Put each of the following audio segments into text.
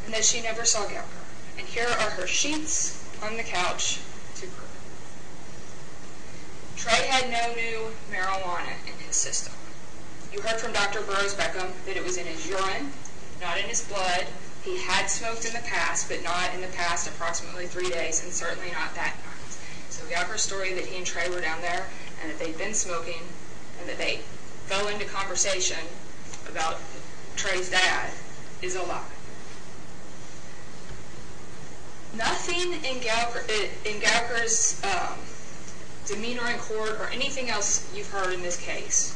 and that she never saw Gowker. And here are her sheets on the couch to prove it. Trey had no new marijuana in his system. You heard from Dr. Burroughs-Beckham that it was in his urine, not in his blood. He had smoked in the past, but not in the past approximately 3 days, and certainly not that night. So Gowker's story that he and Trey were down there, and that they'd been smoking, and that they fell into conversation about Trey's dad, is a lie. Nothing in Gowker's demeanor in court or anything else you've heard in this case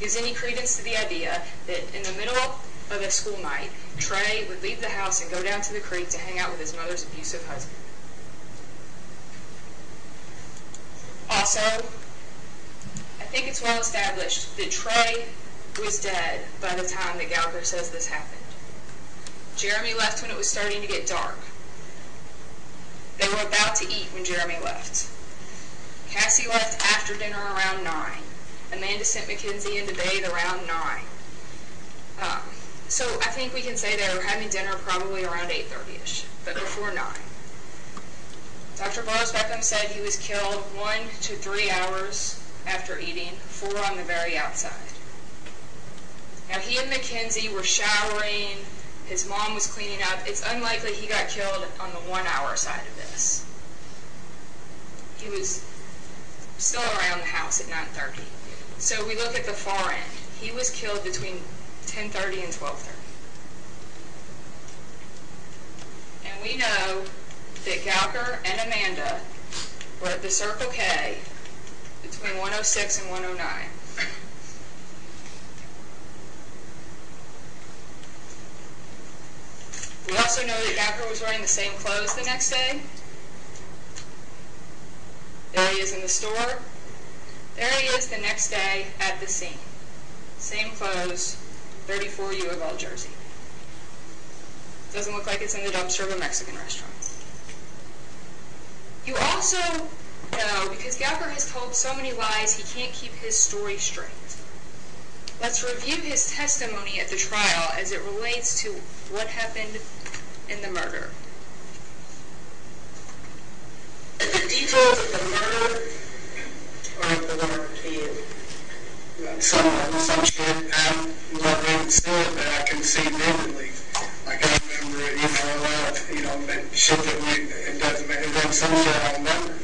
gives any credence to the idea that in the middle of a school night, Trey would leave the house and go down to the creek to hang out with his mother's abusive husband. Also, I think it's well established that Trey was dead by the time that Gowker says this happened. Jeremy left when it was starting to get dark. They were about to eat when Jeremy left. Cassie left after dinner around 9. Amanda sent Mackenzie into bathe around 9. So I think we can say they were having dinner probably around 8:30ish, but before 9. Dr. Burroughs-Beckham said he was killed 1 to 3 hours after eating, 4 on the very outside. Now he and Mackenzie were showering, his mom was cleaning up. It's unlikely he got killed on the 1 hour side of this. He was still around the house at 9:30. So we look at the far end. He was killed between 10:30 and 12:30. And we know that Gowker and Amanda were at the Circle K between 1:06 and 1:09. We also know that Gowker was wearing the same clothes the next day. There he is in the store. There he is the next day at the scene. Same clothes, 34 U of L jersey. Doesn't look like it's in the dumpster of a Mexican restaurant. You also know, because Gowker has told so many lies, he can't keep his story straight. Let's review his testimony at the trial as it relates to what happened in the murder. The details of the murder are important to you. Some shit I'm not able to see it, but I can see vividly. Like I remember it, a lot of, that shit that it doesn't matter. There's some shit I remember.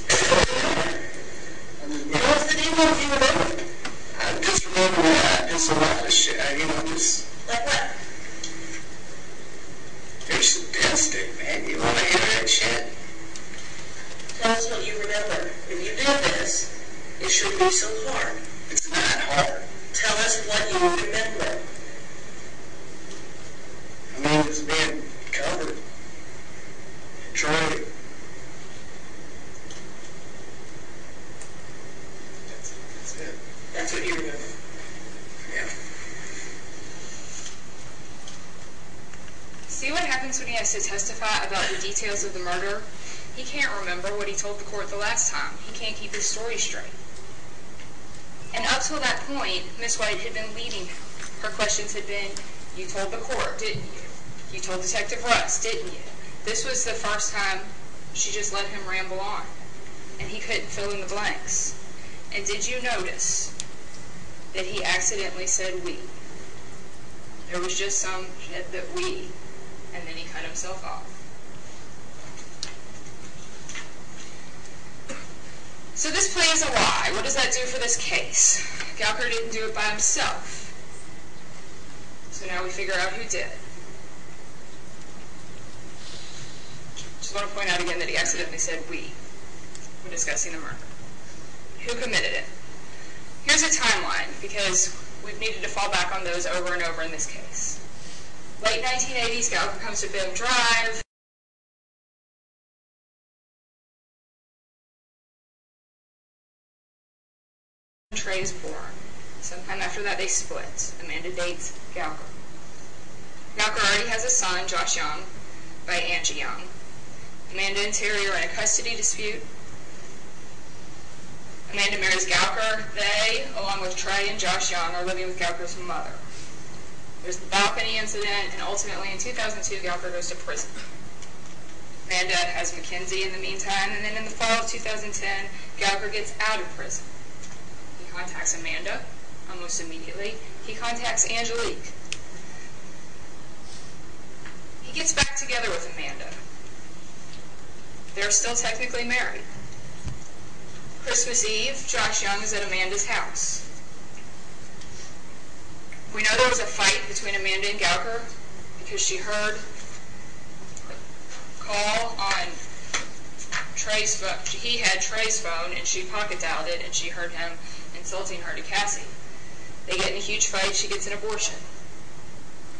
What's the details you remember? I just remember that. Just a lot of shit. Just. Like what? There's some death stick, man. You want to hear that shit? Tell us what you remember. If you did this, it shouldn't be so hard. It's not hard. Tell us what you remember. It's being covered. Troy. That's it. That's what you remember. Yeah. See what happens when he has to testify about the details of the murder? He can't remember what he told the court the last time. He can't keep his story straight. And up till that point, Miss White had been leading him. Her questions had been, you told the court, didn't you? You told Detective Russ, didn't you? This was the first time she just let him ramble on. And he couldn't fill in the blanks. And did you notice that he accidentally said we? There was just some shit that we, and then he cut himself off. So this play is a lie. What does that do for this case? Gowker didn't do it by himself. So now we figure out who did. Just want to point out again that he accidentally said we when discussing the murder. Who committed it? Here's a timeline, because we've needed to fall back on those over and over in this case. Late 1980s, Gowker comes to Bim Drive. Trey is born. Sometime after that, they split. Amanda dates Gowker. Gowker already has a son, Josh Young, by Angie Young. Amanda and Terry are in a custody dispute. Amanda marries Gowker. They, along with Trey and Josh Young, are living with Gowker's mother. There's the balcony incident, and ultimately in 2002, Gowker goes to prison. Amanda has Mackenzie in the meantime, and then in the fall of 2010, Gowker gets out of prison. He contacts Amanda almost immediately. He contacts Angelique. He gets back together with Amanda. They're still technically married. Christmas Eve, Josh Young is at Amanda's house. We know there was a fight between Amanda and Gowker because she heard a call on Trey's phone. He had Trey's phone and she pocket dialed it, and she heard him insulting her to Cassie. They get in a huge fight. She gets an abortion.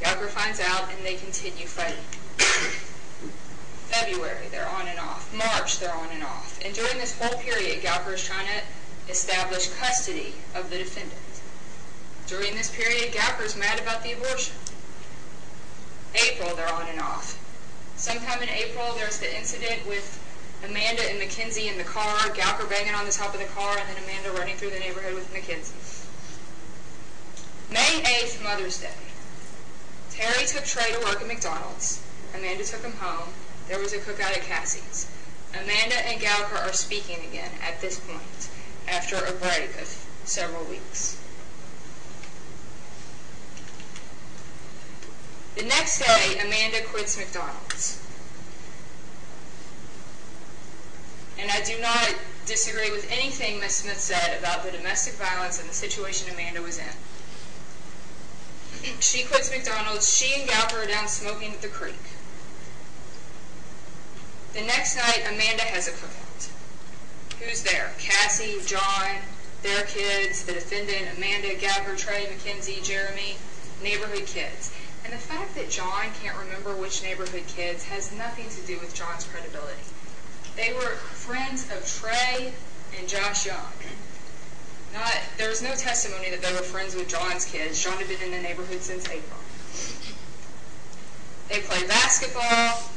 Gowker finds out, and they continue fighting. February, they're on and off. March, they're on and off. And during this whole period, Gowker is trying to establish custody of the defendant. During this period, Gowker is mad about the abortion. April, they're on and off. Sometime in April, there's the incident with Amanda and Mackenzie in the car, Gowker banging on the top of the car, and then Amanda running through the neighborhood with Mackenzie. May 8th, Mother's Day. Terry took Trey to work at McDonald's. Amanda took him home. There was a cookout at Cassie's. Amanda and Gowker are speaking again at this point, after a break of several weeks. The next day, Amanda quits McDonald's. And I do not disagree with anything Ms. Smith said about the domestic violence and the situation Amanda was in. She quits McDonald's. She and Gowker are down smoking at the creek. The next night, Amanda has a cookout. Who's there? Cassie, John, their kids, the defendant, Amanda, Gowker, Trey, Mackenzie, Jeremy, neighborhood kids. And the fact that John can't remember which neighborhood kids has nothing to do with John's credibility. They were friends of Trey and Josh Young. There was no testimony that they were friends with John's kids. John had been in the neighborhood since April. They play basketball.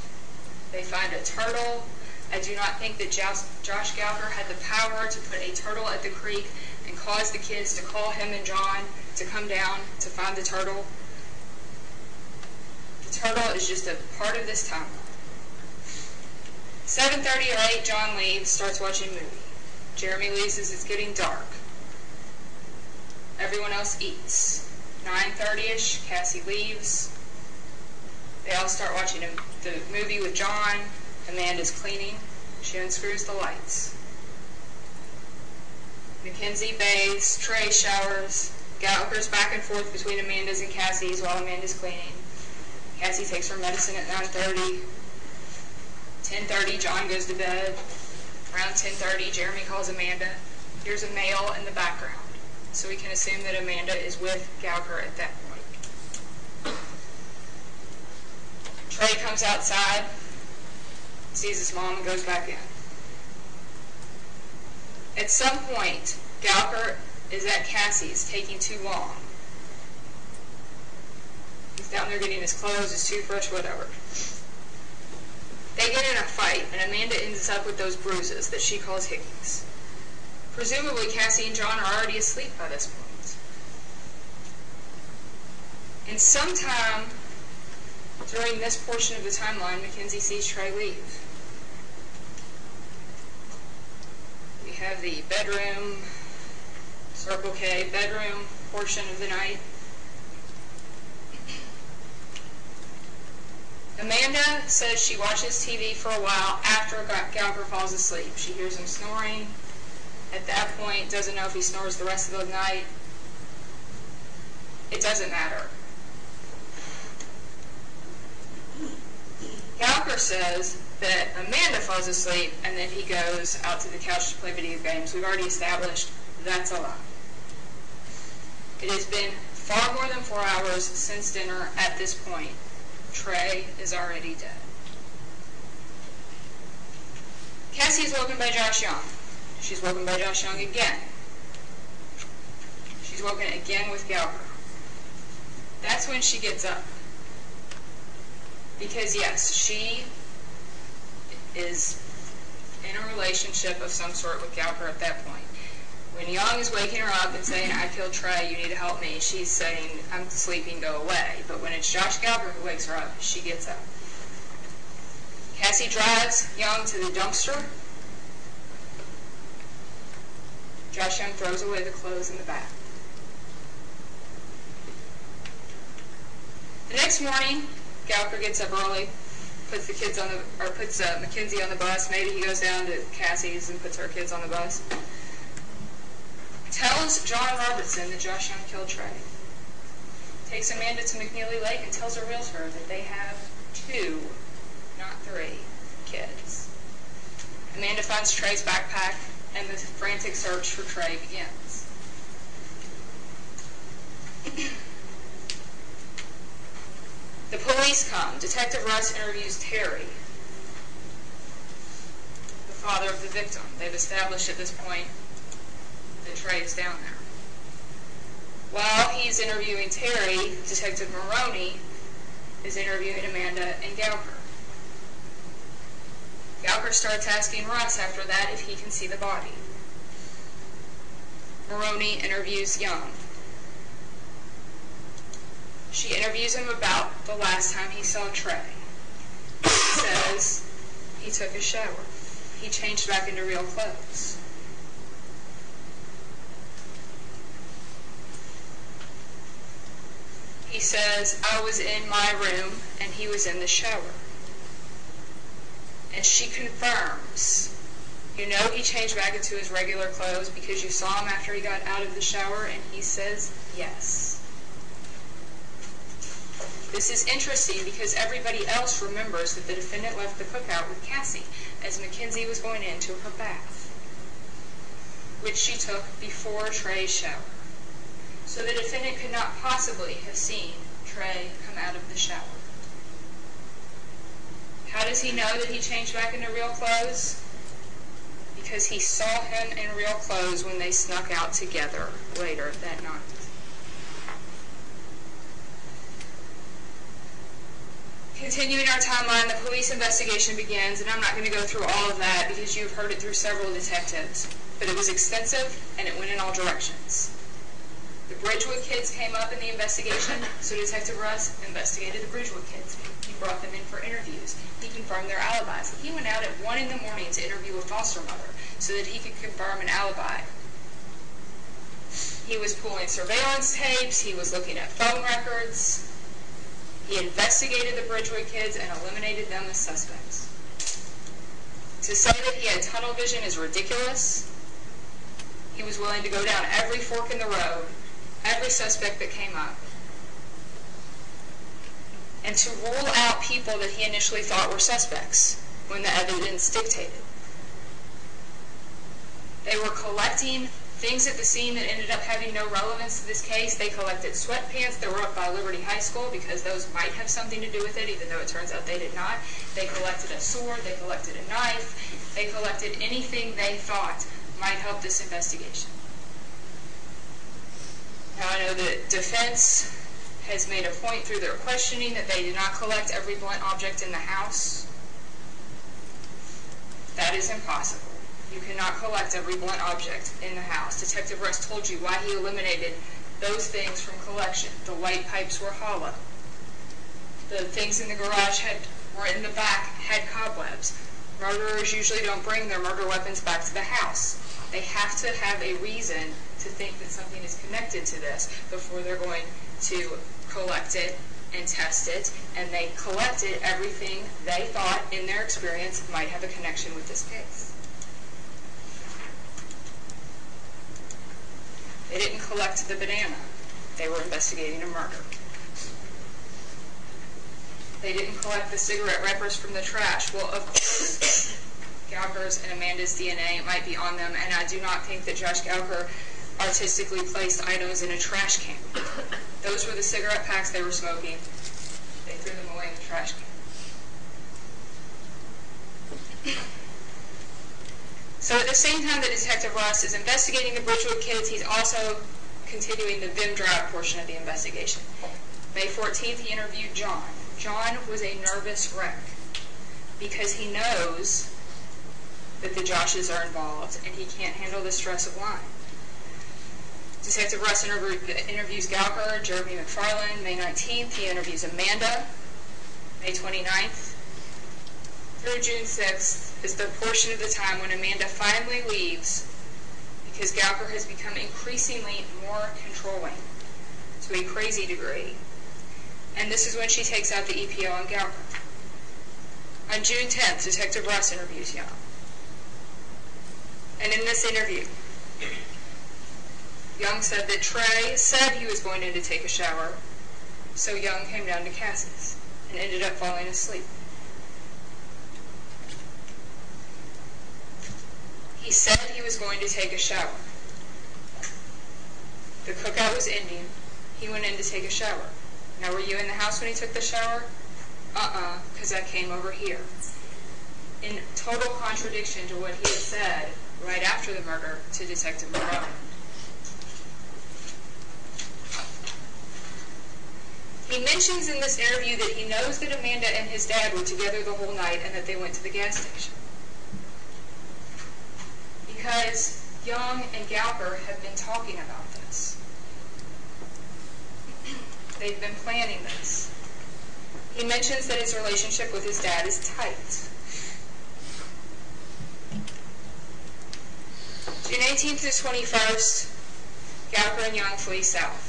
They find a turtle. I do not think that Josh Gowker had the power to put a turtle at the creek and cause the kids to call him and John to come down to find the turtle. The turtle is just a part of this timeline. 7:30 or 8, John leaves, starts watching a movie. Jeremy leaves as it's getting dark. Everyone else eats. 9:30ish, Cassie leaves. They all start watching the movie with John. Amanda's cleaning. She unscrews the lights. Mackenzie bathes. Trey showers. Gowker's back and forth between Amanda's and Cassie's while Amanda's cleaning. Cassie takes her medicine at 9:30. 10:30, John goes to bed. Around 10:30, Jeremy calls Amanda. Here's a male in the background. So we can assume that Amanda is with Gowker at that point. Trey comes outside, sees his mom, and goes back in. At some point, Gowker is at Cassie's, taking too long. He's down there getting his clothes, his toothbrush, whatever. They get in a fight, and Amanda ends up with those bruises that she calls hickeys. Presumably, Cassie and John are already asleep by this point. And sometime during this portion of the timeline, Mackenzie sees Trey leave. We have the bedroom, Circle K bedroom portion of the night. Amanda says she watches TV for a while after Gowker falls asleep. She hears him snoring. At that point, doesn't know if he snores the rest of the night. It doesn't matter. Gowker says that Amanda falls asleep and then he goes out to the couch to play video games. We've already established that's a lie. It has been far more than 4 hours since dinner at this point. Trey is already dead. Cassie is woken by Josh Young. She's woken by Josh Young again. She's woken again with Gowker. That's when she gets up. Because yes, she is in a relationship of some sort with Gowker at that point. When Young is waking her up and saying, I killed Trey, you need to help me, she's saying, I'm sleeping, go away. But when it's Josh Gallagher who wakes her up, she gets up. Cassie drives Young to the dumpster. Josh Young throws away the clothes in the back. The next morning, Gallagher gets up early, puts Mackenzie on the bus. Maybe he goes down to Cassie's and puts her kids on the bus. Tells John Robertson that Josh Young killed Trey. Takes Amanda to McNeely Lake and tells her realtor that they have 2, not 3, kids. Amanda finds Trey's backpack, and the frantic search for Trey begins. The police come. Detective Russ interviews Terry, the father of the victim. They've established at this point that Trey is down there. While he's interviewing Terry, Detective Maroney is interviewing Amanda and Gallagher. Gallagher starts asking Russ after that if he can see the body. Maroney interviews Young. She interviews him about the last time he saw Trey. He says he took a shower. He changed back into real clothes. He says, I was in my room and he was in the shower. And she confirms, you know he changed back into his regular clothes because you saw him after he got out of the shower? And he says, yes. This is interesting because everybody else remembers that the defendant left the cookout with Cassie as Mackenzie was going into her bath, which she took before Trey's shower. So the defendant could not possibly have seen Trey come out of the shower. How does he know that he changed back into real clothes? Because he saw him in real clothes when they snuck out together later that night. Continuing our timeline, the police investigation begins, and I'm not going to go through all of that because you've heard it through several detectives, but it was extensive and it went in all directions. The Bridgewood kids came up in the investigation, so Detective Russ investigated the Bridgewood kids. He brought them in for interviews. He confirmed their alibis. He went out at 1 in the morning to interview a foster mother so that he could confirm an alibi. He was pulling surveillance tapes. He was looking at phone records. He investigated the Bridgewood kids and eliminated them as suspects. To say that he had tunnel vision is ridiculous. He was willing to go down every fork in the road, every suspect that came up, and to rule out people that he initially thought were suspects when the evidence dictated. They were collecting things at the scene that ended up having no relevance to this case. They collected sweatpants that were up by Liberty High School because those might have something to do with it, even though it turns out they did not. They collected a sword. They collected a knife. They collected anything they thought might help this investigation. Now, I know the defense has made a point through their questioning that they did not collect every blunt object in the house. That is impossible. You cannot collect every blunt object in the house. Detective Russ told you why he eliminated those things from collection. The light pipes were hollow. The things in the garage were in the back, had cobwebs. Murderers usually don't bring their murder weapons back to the house. They have to have a reason to think that something is connected to this before they're going to collect it and test it, and they collected everything they thought in their experience might have a connection with this case. They didn't collect the banana. They were investigating a murder. They didn't collect the cigarette wrappers from the trash. Well, of course, Gallagher's and Amanda's DNA might be on them, and I do not think that Josh Gallagher artistically placed items in a trash can. Those were the cigarette packs they were smoking. They threw them away in the trash can. So at the same time that Detective Russ is investigating the Bridgewood kids, he's also continuing the Vim Drive portion of the investigation. May 14th, he interviewed John. John was a nervous wreck because he knows that the Joshes are involved and he can't handle the stress of lying. Detective Russ interviews Gallagher, Jeremy McFarland, May 19th. He interviews Amanda, May 29th. Through June 6th is the portion of the time when Amanda finally leaves because Gallagher has become increasingly more controlling to a crazy degree. And this is when she takes out the EPO on Gallagher. On June 10th, Detective Russ interviews Young. And in this interview, Young said that Trey said he was going in to take a shower, so Young came down to Cassie's and ended up falling asleep. He said he was going to take a shower. The cookout was ending. He went in to take a shower. Now, were you in the house when he took the shower? Because I came over here. In total contradiction to what he had said right after the murder to Detective McFarland. He mentions in this interview that he knows that Amanda and his dad were together the whole night and that they went to the gas station. Because Young and Gallagher have been talking about this. They've been planning this. He mentions that his relationship with his dad is tight. June 18th to 21st, Gallagher and Young flee south.